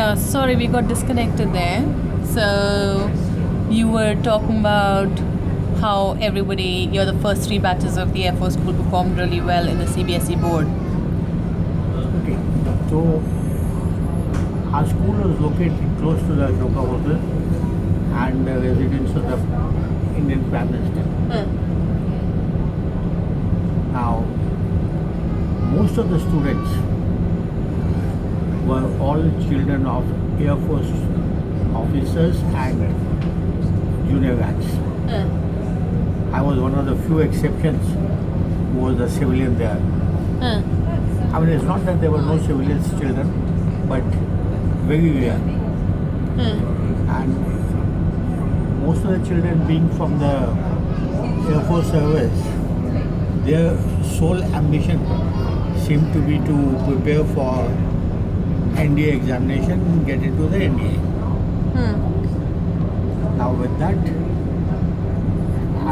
Yeah, sorry, we got disconnected there. So, you were talking about how everybody, you're the first three batches of the Air Force School performed really well in the CBSE board. Okay, so our school was located close to the Ashoka Hotel and the residence of the Indian Prime Minister. Now, most of the students were all children of Air Force officers and junior ranks. I was one of the few exceptions who was a civilian there. I mean, it's not that there were no civilians children, but very rare. And most of the children being from the Air Force service, their sole ambition seemed to be to prepare for NDA examination and get into the NDA. Now with that,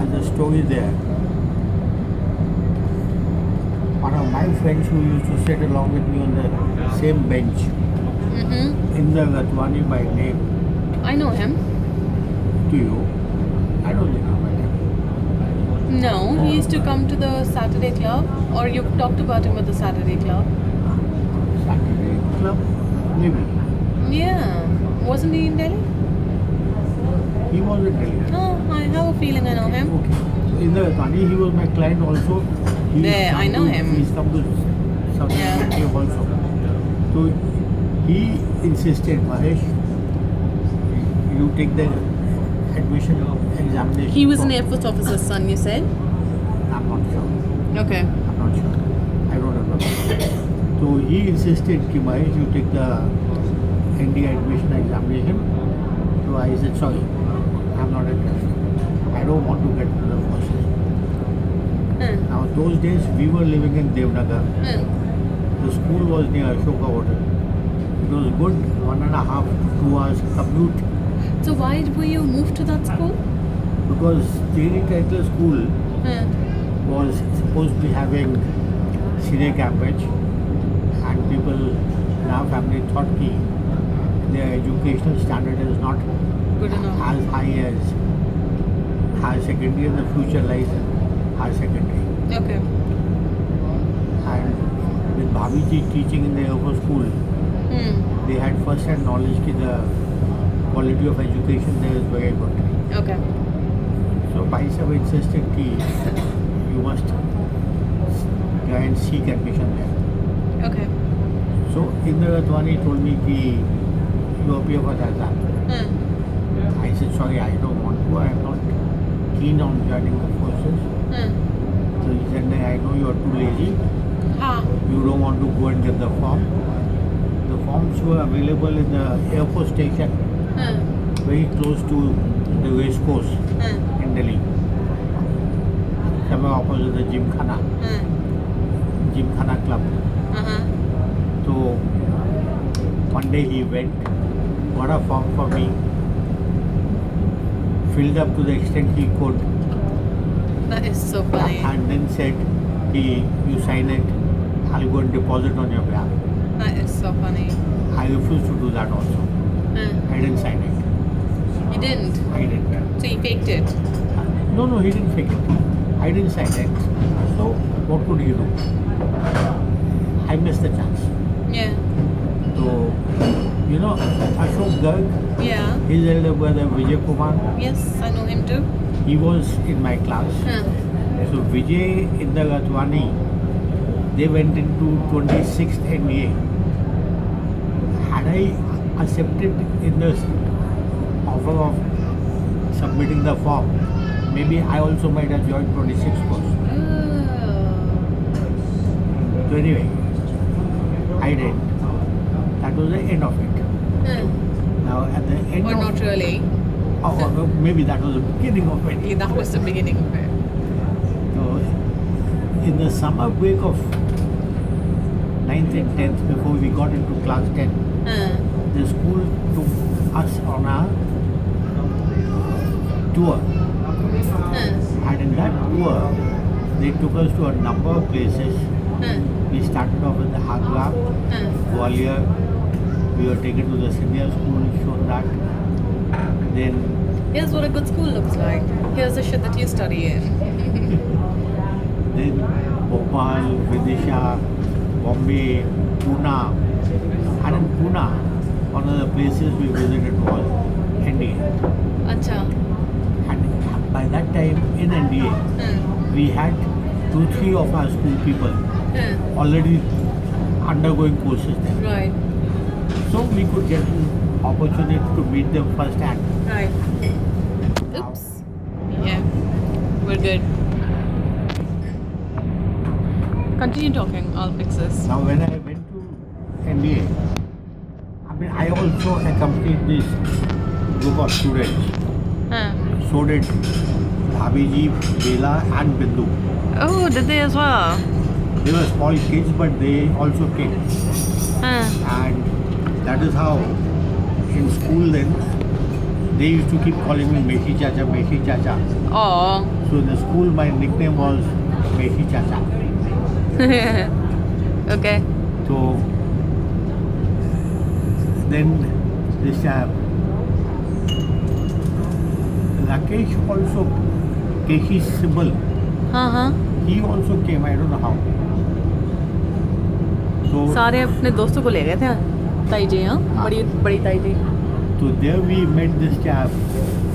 as the story there, one of my friends who used to sit along with me on the same bench, Indra Ratwani by name, I know him. to you, I don't think you met him. No, he used to come to the Saturday club, or you talked about him at the Saturday club. Saturday club, maybe. Yeah, wasn't he in Delhi? He was in Delhi. Oh, I have a feeling I know him. Okay. Indra Ratwani, he was my client also. He's There, come I know him. He's come to South Yeah. India also. So he insisted, Mahesh, you take the admission examination. He was an from- Air Force officer's son, you said? I'm not sure. Okay. I'm not sure. I don't remember. So he insisted, कि Mahesh, you take the NDA admission examination. So I said, sorry, I'm not interested. I don't want to get into the forces. Now those days we were living in Devnagar. The school was near Ashoka Hotel. It was good 1.5 to 2 hours commute So why were you moved to that school? because Theory Title School was supposed to be having senior campus and people in our family thought कि their educational standard is not Good enough. as high as higher secondary and the future lies in higher secondary. Okay. And with Bhabiji teaching in the Air Force School, they had first-hand knowledge that the quality of education there is very good. Okay. So Bhai Sahib insisted that you must try and seek admission there. Okay. So Indra Ratwani told me that you appear for that. I said, sorry, I don't want to. I am not keen on joining the forces. So he said, I know you are too lazy. You don't want to go and get the form. The forms were available in the Air Force station, very close to the race course in Delhi. Somewhere opposite the Gymkhana Club. So one day he went, got a form for me, filled up to the extent he could, That is so funny. and then said, you sign it, I'll go and deposit on your behalf. That is so funny. I refused to do that also. I didn't sign it. You didn't? I didn't. So you faked it? No, he didn't fake it. I didn't sign it. So what could he do? I missed the chance. Yeah. So, you know, Ashok Garg, Yeah. his elder brother Vijay Kumar, Yes, I know him too. he was in my class. So Vijay, Indra Ratwani, they went into 26th NDA. Had I accepted in the offer of submitting the form, maybe I also might have joined 26th course. So anyway, I did. That was the end of it. Now at the end Or of not really. or maybe that was the beginning of it. Yeah, that was the beginning of it. So in the summer break of 9th and 10th, before we got into class 10, the school took us on a tour. And in that tour, they took us to a number of places. We started off with the Agra, Gwalior, We were taken to the senior school, shown that. Then Here's what a good school looks like. Here's the shit that you study in. then Bhopal, Vidisha, Bombay, Pune. And in Pune, one of the places we visited was NDA. Acha. And by that time in NDA, we had 2-3 of our school people already undergoing courses there. Right. So we could get an opportunity to meet them firsthand. Right. Oops. Yeah. We're good. Continue talking. I'll fix this. Now when I went to NDA, I also accompanied this group of students. So did Bhabiji, Bela and Bindu. Oh, did they as well? They were small kids, but they also came. And that is how in school then, they used to keep calling me Meshi Chacha, Meshi Chacha. Oh. So in the school, my nickname was Meshi Chacha. Okay. So then this Rakesh also, Keshi's symbol, he also came, I don't know how. So, सारे अपने दोस्तों को ले गए थे ताई जी हाँ बड़ी बड़ी ताई जी. so there we met this chap.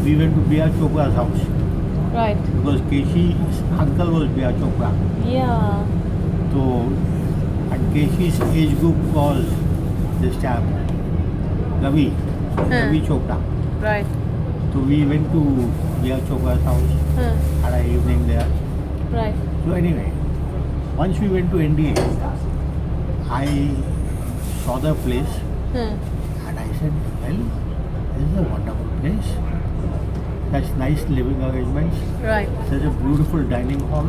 We went to Bia Chopra's house Right. because Keshi's uncle was Bia Chopra. Yeah. So, and Keshi's age group was this chap, Ravi Chopra. Right. So we went to Bia Chopra's house, had an evening there. Right. So anyway, once we went to NDA, I saw the place and I said, well, this is a wonderful place. Such nice living arrangements. Right. Such a beautiful dining hall.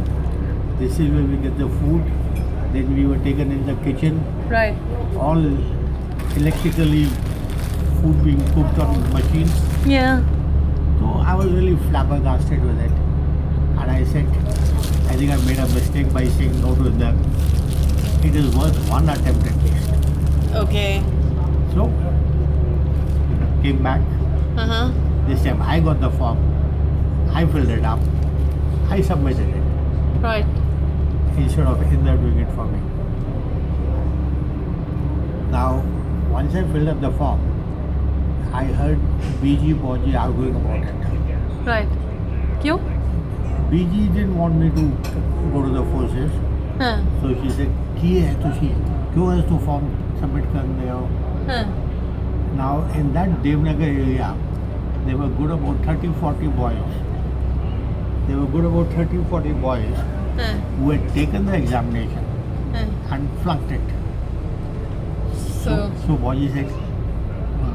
This is where we get the food. Then we were taken in the kitchen. Right. All electrically food being cooked on machines. Yeah. So I was really flabbergasted with it. And I said, I think I made a mistake by saying no to them. It is worth one attempt at least. Okay. So, came back. This time I got the form. I filled it up. I submitted it. Right. Instead of Indra doing it for me. Now, once I filled up the form, I heard BG Boji arguing about it. Right. क्यों? BG didn't want me to go to the forces. So she said, "Ki hai tushi? Kyun has to form submit karne ho?" Now in that Devnagar area, there were good about 30-40 boys. There were good about 30-40 boys who had taken the examination and flunked it. So Boji said,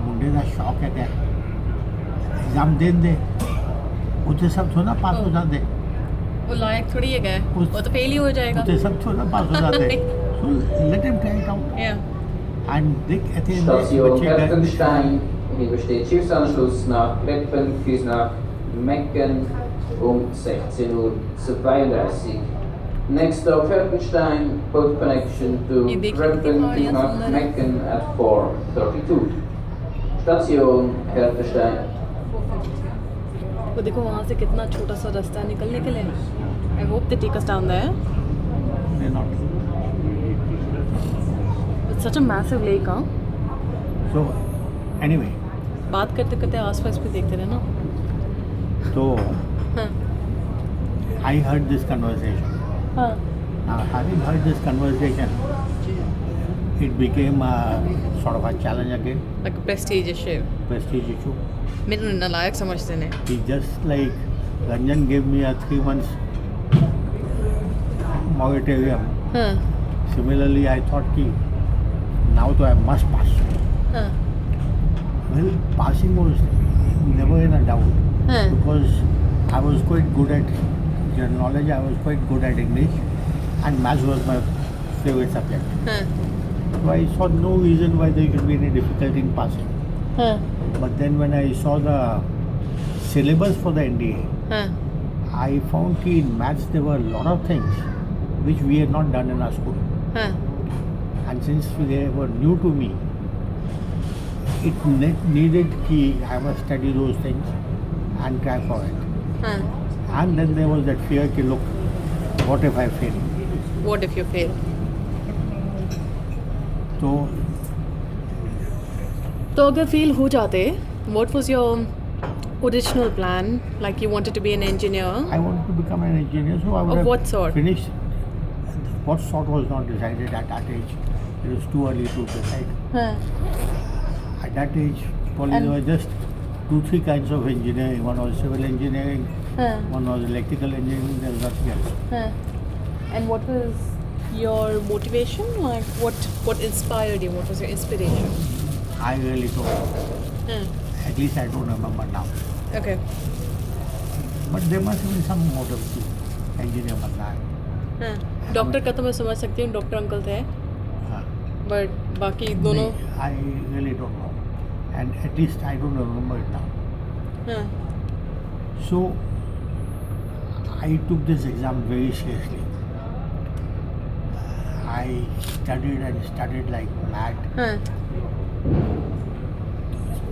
"Munde da shock hai kya? Exam den de. उसे सब थोड़ा पास हो जाते. वो लायक थोड़ी है क्या? वो तो फेल ही हो जाएगा. उसे सब थोड़ा पास हो जाते. So let him try it out. Yeah. And Dick at the end Station Hertenstein, hier besteht Schiffsanschluss nach Leppen-Küsnach, Mecken um 16:32 Uhr. Next stop Hertenstein, boat connection to Leppen-Küsnach, Mecken at 4:32. Station Hertenstein. वो देखो वहाँ से कितना छोटा सा रास्ता निकलने के लिए. I hope they take us down there. They're not. It's such a massive lake, huh? So anyway, बात करते करते आसपास भी देखते रहे ना. so I heard this conversation. Now having heard this conversation, it became a sort of a challenge again, Like a prestige issue. prestige issue. मैंने नालायक समझते ने. He just like Ranjan gave me a 3 months moratorium. Similarly, I thought ki now to I must pass. Well, passing was never in a doubt because I was quite good at general knowledge. I was quite good at English, and maths was my favorite subject. So I saw no reason why there should be any difficulty in passing. But then when I saw the syllabus for the NDA, I found that in maths there were a lot of things which we had not done in our school. And since they were new to me, it needed ki I must study those things and try for it. And then there was that fear ki look, what if I fail? What if you fail? So तो अगर fail हो जाते, what was your original plan? Like you wanted to be an engineer? I wanted to become an engineer, so I would Of have what sort? finished. What sort was not decided at that age. It was too early to decide. At that age, probably there were just 2-3 kinds of engineering. One was civil engineering, one was electrical engineering, there was nothing else. And what was your motivation? Like what inspired you? What was your inspiration? I really don't know. At least I don't remember now. Okay. But there must have been some motive to engineer बनना है. Doctor का तो मैं समझ सकती हूँ, doctor uncle थे, हाँ. बट बाकी दोनों. I really don't know. And at least I don't remember it now. So I took this exam very seriously. I studied and studied like mad.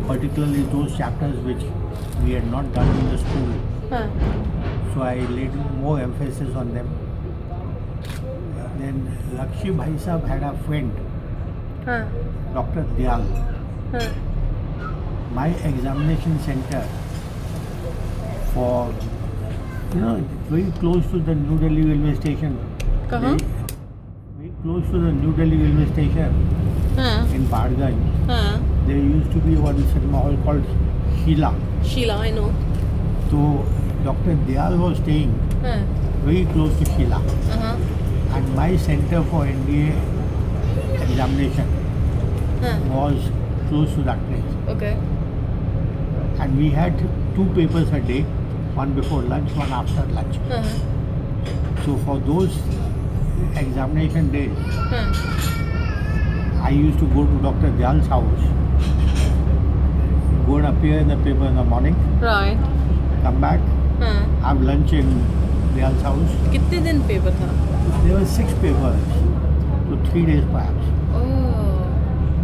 Particularly those chapters which we had not done in the school. So I laid more emphasis on them. Then Lakshmi Bhai Sahab had a friend, Dr. Dyal. My examination center for, very close to the New Delhi railway station. कहाँ? Very close to the New Delhi railway station in Padganj. There used to be one cinema hall called Sheila. Sheila, I know. So Dr. Dyal was staying very close to Sheila. And my center for NDA examination was close to that place. Okay. And we had 2 papers a day, one before lunch, one after lunch. So for those examination days, I used to go to Dr. Dyal's house, go and appear in the paper in the morning, Right. come back, have lunch in Dyal's house. कितने दिन paper था? There were 6 papers, so 3 days perhaps. Oh,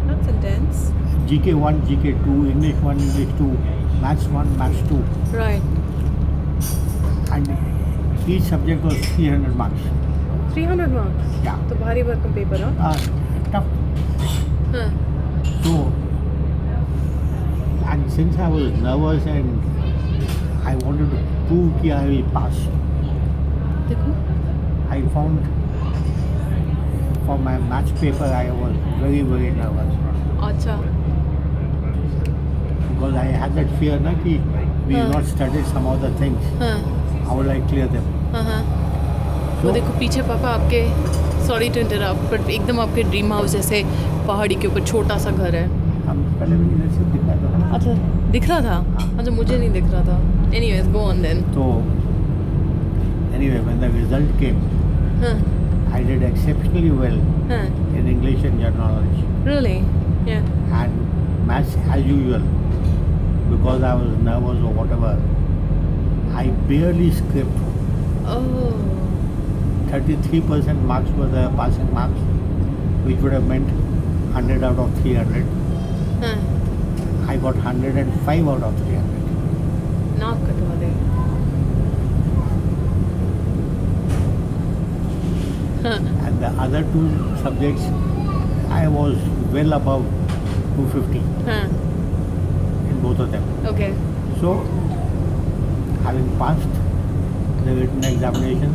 that's intense. GK 1, GK 2, English 1, English 2, Maths 1, Maths 2. Right. And each subject was 300 marks. 300 marks. Yeah. तो भारी भरकम paper हाँ? Tough. So, and since I was nervous and I wanted to prove that I will pass, देखो. I found for my maths paper I was very, very nervous. अच्छा. Because I had that fear na कि we not studied some of the things. How will I clear them? वो देखो पीछे पापा आपके, sorry to interrupt, but एकदम आपके dream house जैसे पहाड़ी के ऊपर छोटा सा घर है. हम पहले भी इधर से दिखा था. अच्छा दिख रहा था? अच्छा मुझे नहीं दिख रहा था. Anyways, go on then. So anyway, when the result came, I did exceptionally well in English and general knowledge. Really? Yeah. And maths as usual, because I was nervous or whatever, I barely scraped. Oh. 33% marks were the passing marks, which would have meant 100 out of 300. I got 105 out of 300. नाक कटवा दे. And the other 2 subjects, I was well above 250 in both of them. Okay. So, having passed the written examination,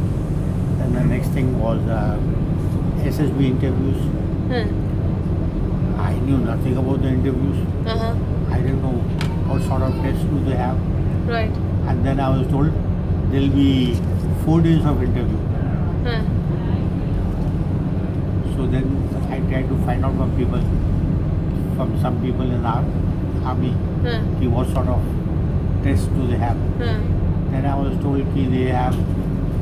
then the next thing was SSB interviews. I knew nothing about the interviews. I didn't know what sort of tests do they have. Right. And then I was told there will be 4 days of interview. So then I tried to find out from some people in our army, what sort of tests do they have. Then I was told they have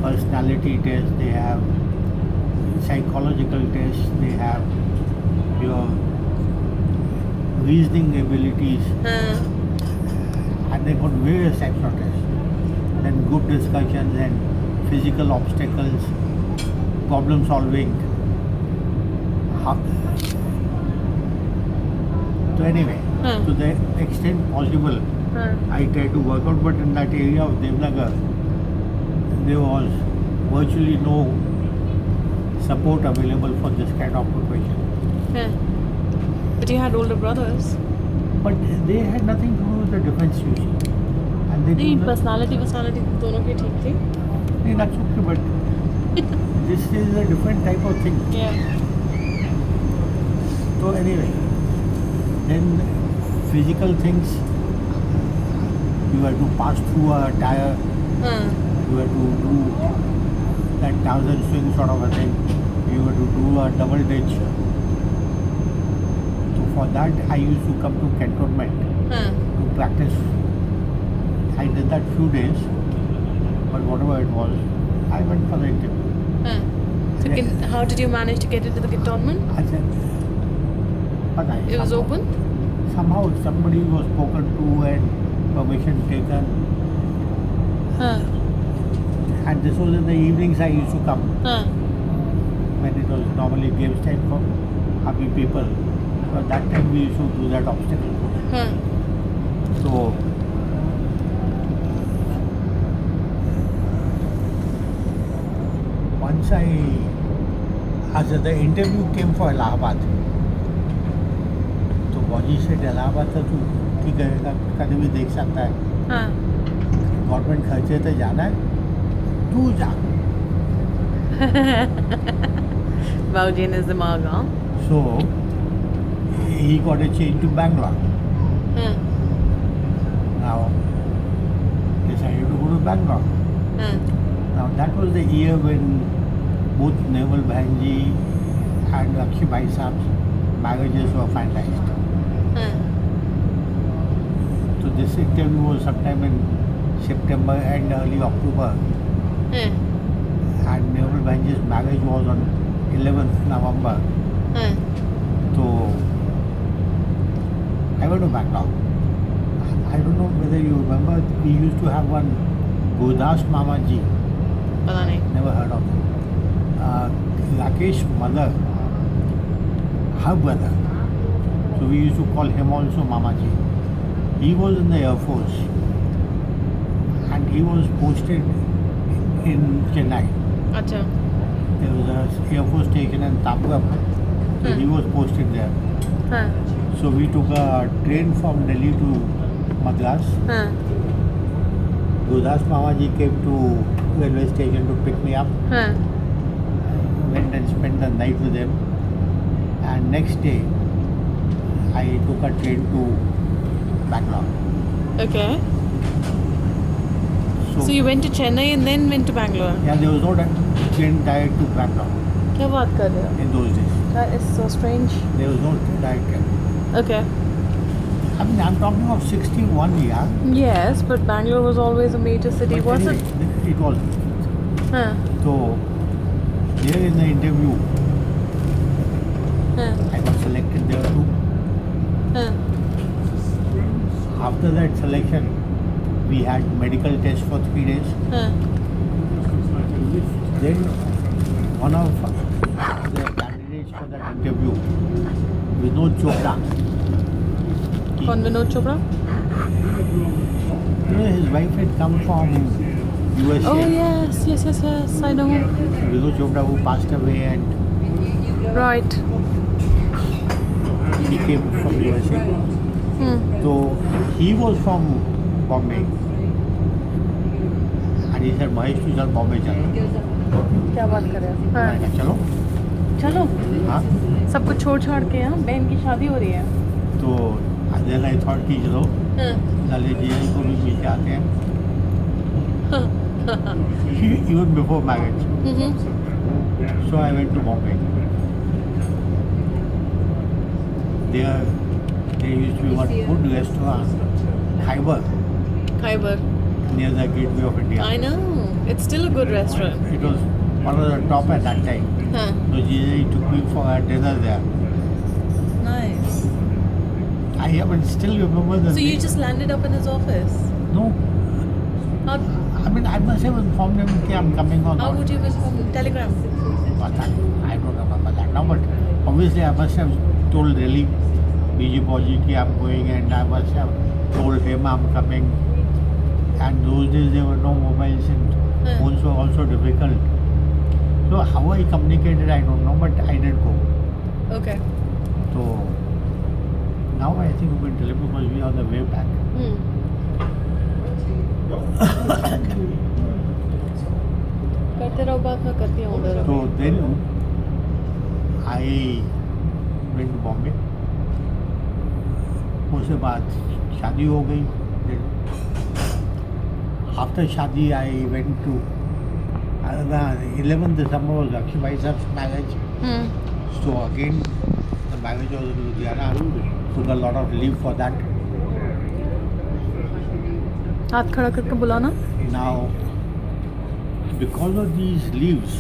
personality tests, they have psychological tests, they have your reasoning abilities, and they got various types of tests. Then group discussions and physical obstacles, problem solving. So anyway, to the extent possible, I tried to work out, but in that area of Devnagar, there was virtually no support available for this kind of profession. But you had older brothers. But they had nothing to do with the defense, you see. And they नहीं, do not- personality दोनों की ठीक थी. Nee, that's okay, but this is a different type of thing. Yeah. So anyway, then physical things, you have to pass through a tire, you have to do that 1,000 swing sort of a thing, you have to do a double ditch. So for that I used to come to cantonment to practice. I did that few days, but whatever it was, I went for the interview. So how did you manage to get into the cantonment? I said, but It was open? Somehow somebody was spoken to and permission taken. And this was in the evenings I used to come. When it was normally games time for happy people. So at that time we used to do that obstacle course. So once as the interview came for Allahabad, तो बॉजी से इलाहाबाद तो तू ठीक है कभी भी देख सकता है. गवर्नमेंट खर्चे तो जाना है, तू जा. Bauji is the Maga. So he got a change to Bangalore. Now decided to go to Bangalore. Now that was the year when both Naval Bhanji and Akshi Bhai Saab's marriages were finalized. So this interview was sometime in September and early October. And Naval Bhanji's marriage was on 11th November. So I went to Bangalore. I don't know whether you remember, we used to have one Godas Mama Ji. पता नहीं. Never heard of him. Rakesh's mother, her brother. So we used to call him also Mama Ji. He was in the Air Force and he was posted in Chennai. अच्छा. There was an Air Force station in Tampuram. So he was posted there. So we took a train from Delhi to Madras. Godas Mama Ji came to railway station to pick me up. Went and spent the night with him. And next day, I took a train to Bangalore. Okay. So you went to Chennai and then went to Bangalore. Yeah, there was no train direct to Bangalore क्या बात कर रहे हो? in those days. That is so strange. There was no direct train. Okay. I mean, I'm talking of 61, yeah. Yes, but Bangalore was always a major city, But was anyway, it? It was. Huh. So, there in the interview, I got selected there too. After that selection, we had medical tests for 3 days. Then one of the candidates for that interview, Vinod Chopra, कौन Vinod Chopra? you know, his wife had come from USA. Oh yes, I know. Vinod Chopra, who passed away, and Right. he came from USA. So he was from Bombay. And he said, Mahesh, tu chal Bombay chal. क्या बात कर रहे हो? मैंने कहा, चलो. चलो. हाँ. सब कुछ छोड़ के यहाँ बहन की शादी हो रही है. तो then I thought कि चलो ललित जी को भी मिल के आते हैं. Even before marriage. So I went to Bombay. There used to be one good restaurant, Khyber. near the Gateway of India. I know. It's still a good restaurant. It was one of the top at that time. So Jiji took me for a dinner there. Nice. I even still remember the So you name. just landed up in his office? No. How, I mean, I must have informed him that I'm coming or how not. would you have telegram? But I don't remember that now. But obviously, I must have told Delhi BG Pojiki, I'm going, and I must have told him I'm coming. And those days there were no mobiles and phones were also difficult. So how I communicated, I don't know, but I did go. Okay. So now I think we can tell him because we are on the way back. करते रहो बात मैं करती हूँ उधर So then I went to Bombay. उसके बाद शादी हो गई. Then after शादी I went to 11th December was Lakshmi Bhai Saab's marriage. So again the marriage was in Ludhiana. Took a lot of leave for that. हाथ खड़ा करके बुलाना Now because of these leaves,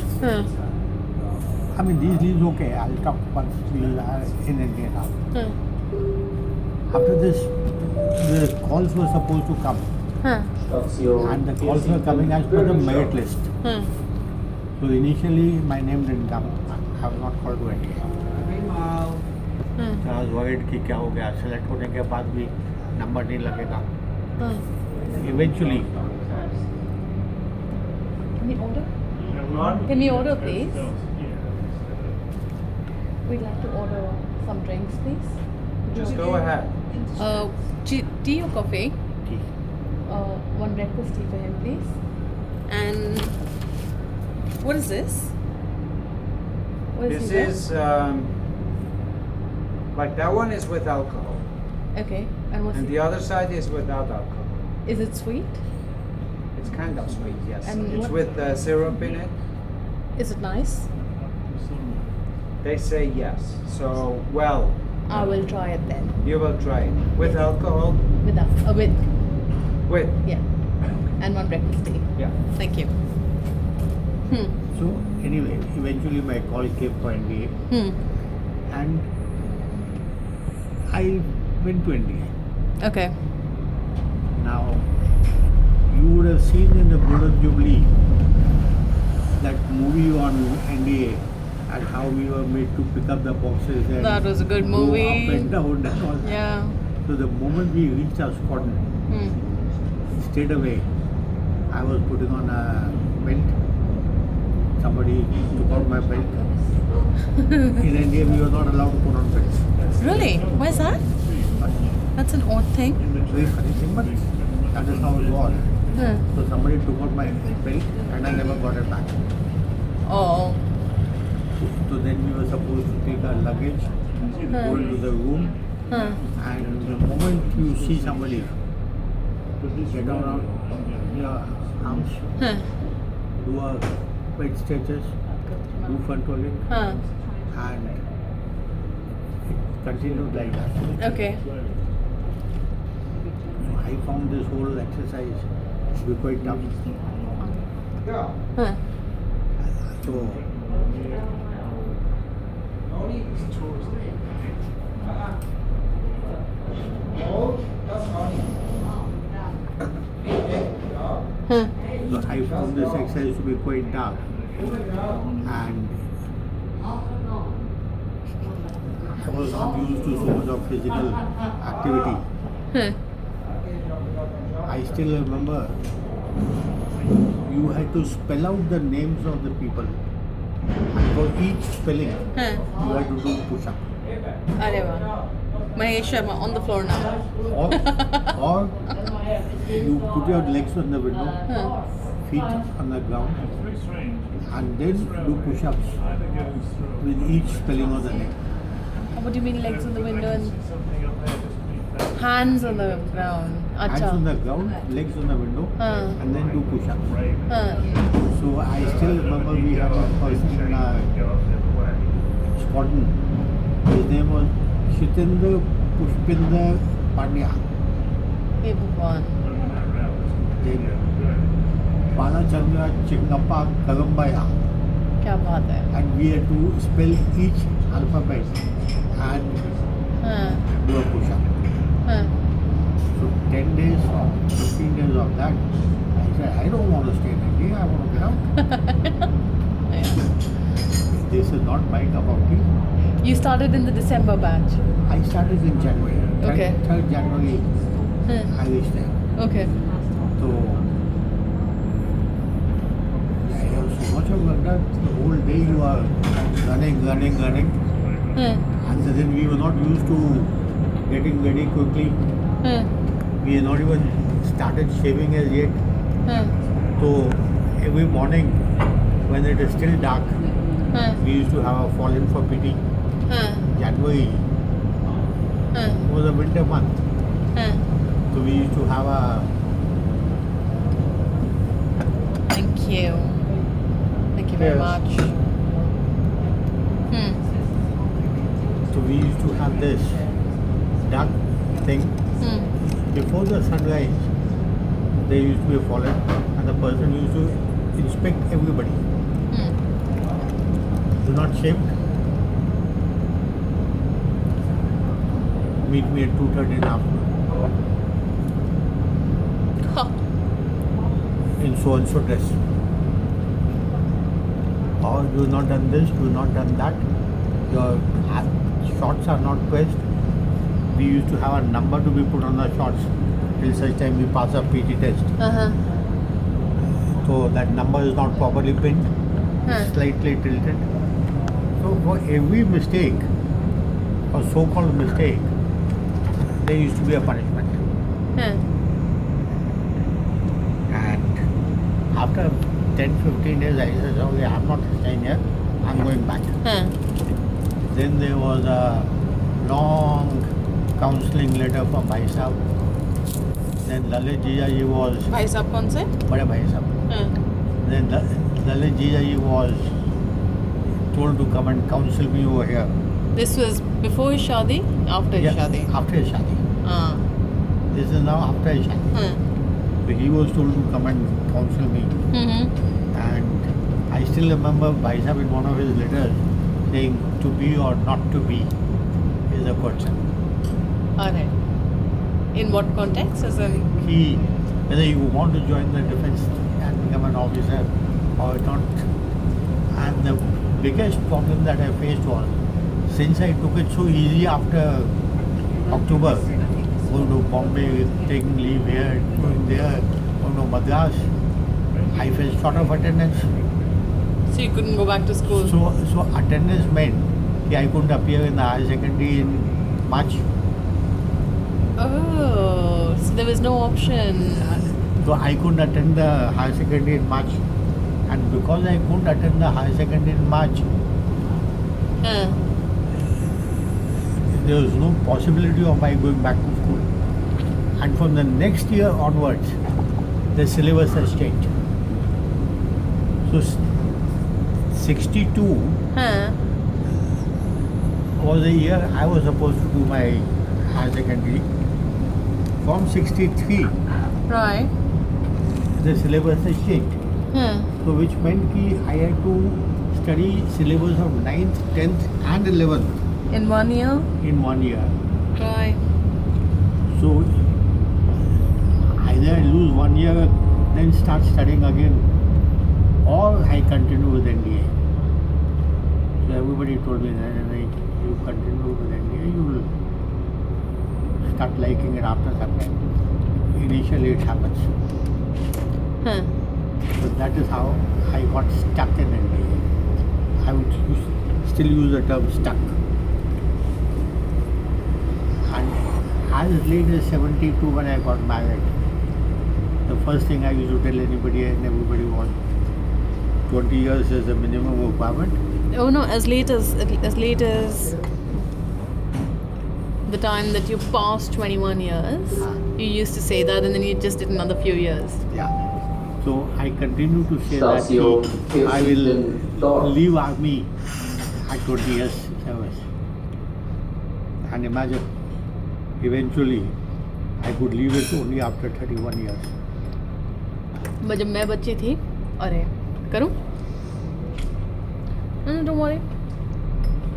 I mean these leaves okay, I'll talk once we are in India now. After this, the calls were supposed to come. And the calls were coming as per the merit list. So initially my name didn't come. I was not called to NDA. So I was worried कि क्या हो गया, select होने के बाद भी number नहीं लगेगा. Eventually. Can we order please? We'd like to order some drinks please. Just go ahead. Tea or coffee? Tea. One breakfast tea for him please. And what is this? What is This is like that one is with alcohol, Okay. And what's and the other side is without alcohol. Is it sweet? It's kind of sweet, yes. And It's what- with syrup in it. Is it nice? They say yes. So, well, I will try it then. you will try it with alcohol. With With, yeah. And one breakfast tea. yeah. Thank you. So anyway, eventually my call came for NDA and I went to NDA. Okay. Now, you would have seen in the Golden Jubilee that movie on NDA and how we were made to pick up the boxes and That was a good go movie. up and down and all that. Yeah. So the moment we reached our squadron, straight away, I was putting on a belt. Somebody took out my belt. In India, we were not allowed to put on belts. Really? Where's that? But That's an odd thing. very funny thing, but that is how it was. So somebody took out my belt and I never got it back. Oh. So then we were supposed to take our luggage, go into the room, and the moment you see somebody get down on your arms, do a bed stretches, do front rolling, and it continued like that. Okay. I found this whole exercise to be quite tough. So So I found this exercise to be quite tough, and I was not used to so much of physical activity. I still remember you had to spell out the names of the people, and for each spelling you had to do push-up. Areva. Mahesh Sharma on the floor now. Or you put your legs on the window, feet on the ground, and then do push-ups with each spelling of the name. What do you mean legs on the window and hands on the ground? Hands on the ground, legs on the window, and then do push-ups. So I still remember we had a person in our squadron. His name was Shitendra Pushpinder Pandya. Hey Bhagwan. Then Balachandra Chingappa Kalambaya. Kya baat hai? And we had to spell each alphabet and do a push-up. So 10 days or 15 days of that, I said, I don't want to stay in India, I want to get out. Yeah. This is not my cup of tea. You started in the December batch. I started in January. Okay. 3rd January, Hmm. I reached there. Okay. So, I have so much of work that the whole day you are running. Hmm. And then we were not used to getting ready quickly. Hmm. We had not even started shaving as yet. Hmm. So every morning when it is still dark, Hmm. we used to have a fall in for PT. Hmm. January Hmm. was a winter month. Hmm. So we used to have a Thank you. Thank you very Yes. much. Hmm. so we used to have this dark thing. Hmm. Before the sunrise, there used to be a fall in, and the person used to inspect everybody. Hmm. Do not shaved. Meet me at 2:30 in the afternoon Huh. in so and so dress. Or you have not done this, you have not done that. Your shots are not pressed. We used to have a number to be put on the shots till such time we pass a PT test. Uh-huh. So that number is not properly pinned, Huh. slightly tilted. So for every mistake or so-called mistake, there used to be a punishment. Huh. And after 10-15 days, I said, okay, I'm not staying here, I'm going back. Huh. Then there was a long counseling letter from Bhai Sahab. Then Lalit Jija ji was, भाई साहब कौन से? Bade Bhai Sahab. हाँ. Then Lalit Jija ji was told to come and counsel me over here. This was before his shadi? After his Yeah, shadi? after his shadi. Ah. This is now after his shadi. Huh. So he was told to come and counsel me. Mm-hmm. And I still remember Bhai Sahab in one of his letters saying to be or not to be is a question. Alright. In what context? As in, Whether you want to join the defense and become an officer or not. And the biggest problem that I faced was, since I took it so easy after October, going to Bombay, taking leave here, going there, going to Madras, I fell short of attendance. so you couldn't go back to school? So attendance meant that I couldn't appear in the higher secondary in March. Oh, so there was no option. So I couldn't attend the higher secondary in March. And because I couldn't attend the higher secondary in March, Huh. there was no possibility of my going back to school. And from the next year onwards, the syllabus has changed. So 62 Huh. was the year I was supposed to do my higher secondary. From 63, Right. the syllabus has changed. Huh. So which meant that I had to study syllabus of 9th, 10th and 11th In 1 year? in 1 year. Right. So either I lose 1 year, then start studying again, or I continue with NDA. So everybody told me that you continue with NDA, you will start liking it after some time. Initially it happens. Huh. So that is how I got stuck in NDA. I would still use the term stuck. And as late as 72 when I got married, the first thing I used to tell anybody and everybody was 20 years is the minimum requirement. Oh no, as late as the time that you passed 21 years, you used to say that, and then you just did another few years. Yeah. So I continue to say Stasio, that I will Thor. leave army at 20 years service. And imagine, eventually, I could leave it only after 31 years. But जब मैं बच्ची थी, अरे करूँ? No, don't worry.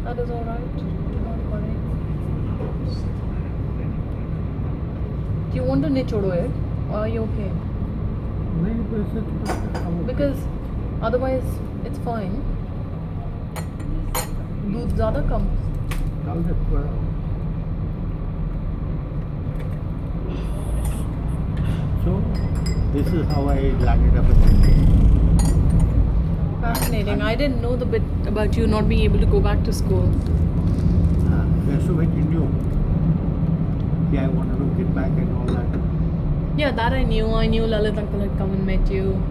That is all right. Don't worry. Do you want to nichoro it, or are you okay? Because otherwise it's fine. दूध ज़्यादा कम. So this is how I landed up in NDA. Fascinating. I didn't know the bit about you not being able to go back to school. That's so much new. Yeah, I wanted to get back and all that. Yeah, that I knew. I knew Lalit uncle had come and met you.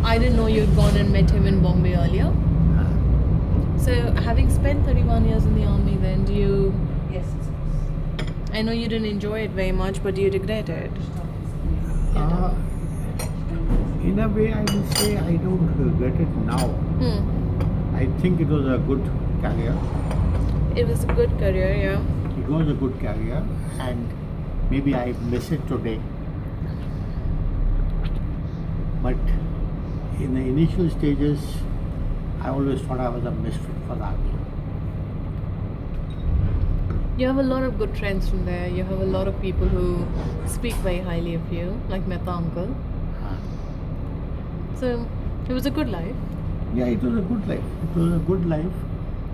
I didn't know you'd gone and met him in Bombay earlier. So, having spent 31 years in the army, then do you? Yes. I know you didn't enjoy it very much, but do you regret it? In a way, I will say I don't regret it now. I think it was a good career. It was a good career, yeah. It was a good career, and maybe I miss it today. But in the initial stages, I always thought I was a misfit for the army. You have a lot of good friends from there. You have a lot of people who speak very highly of you, like Mehta uncle. So, it was a good life. Yeah, it was a good life. It was a good life,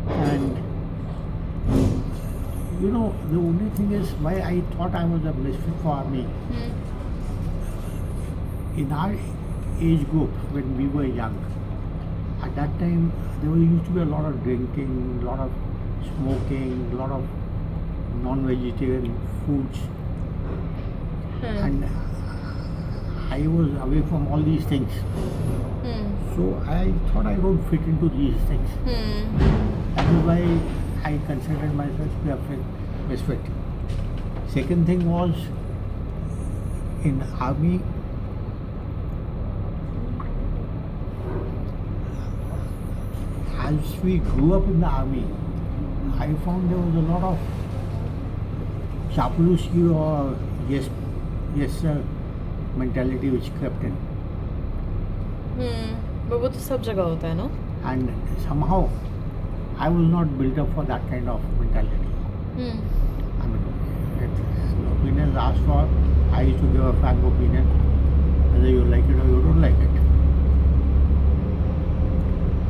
and you know, the only thing is why I thought I was a misfit for army. In our age group, when we were young, at that time there used to be a lot of drinking, a lot of smoking, a lot of non-vegetarian foods, and I was away from all these things. So I thought I don't fit into these things. That is why I considered myself to be a misfit. Second thing was, in army, as we grew up in the army, I found there was a lot of chapalusi or yes sir mentality which crept in. But वो तो सब जगह होता है, no? And somehow I was not built up for that kind of mentality. I mean, if opinion is asked for, I used to give a frank opinion, whether you like it or you don't like it.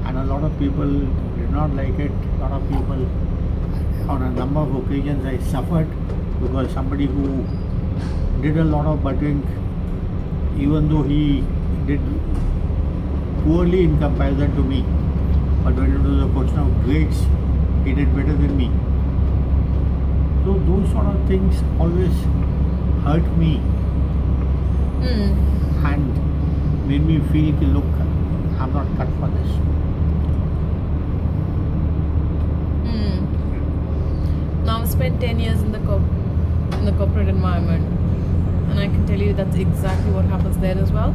And a lot of people did not like it. A lot of people, on a number of occasions, I suffered because somebody who did a lot of buttering, even though he did poorly in comparison to me, but when it was a question of grades, he did better than me. So those sort of things always hurt me and made me feel, look, I'm not cut for this. Now I've spent 10 years in the corporate environment, and I can tell you that's exactly what happens there as well.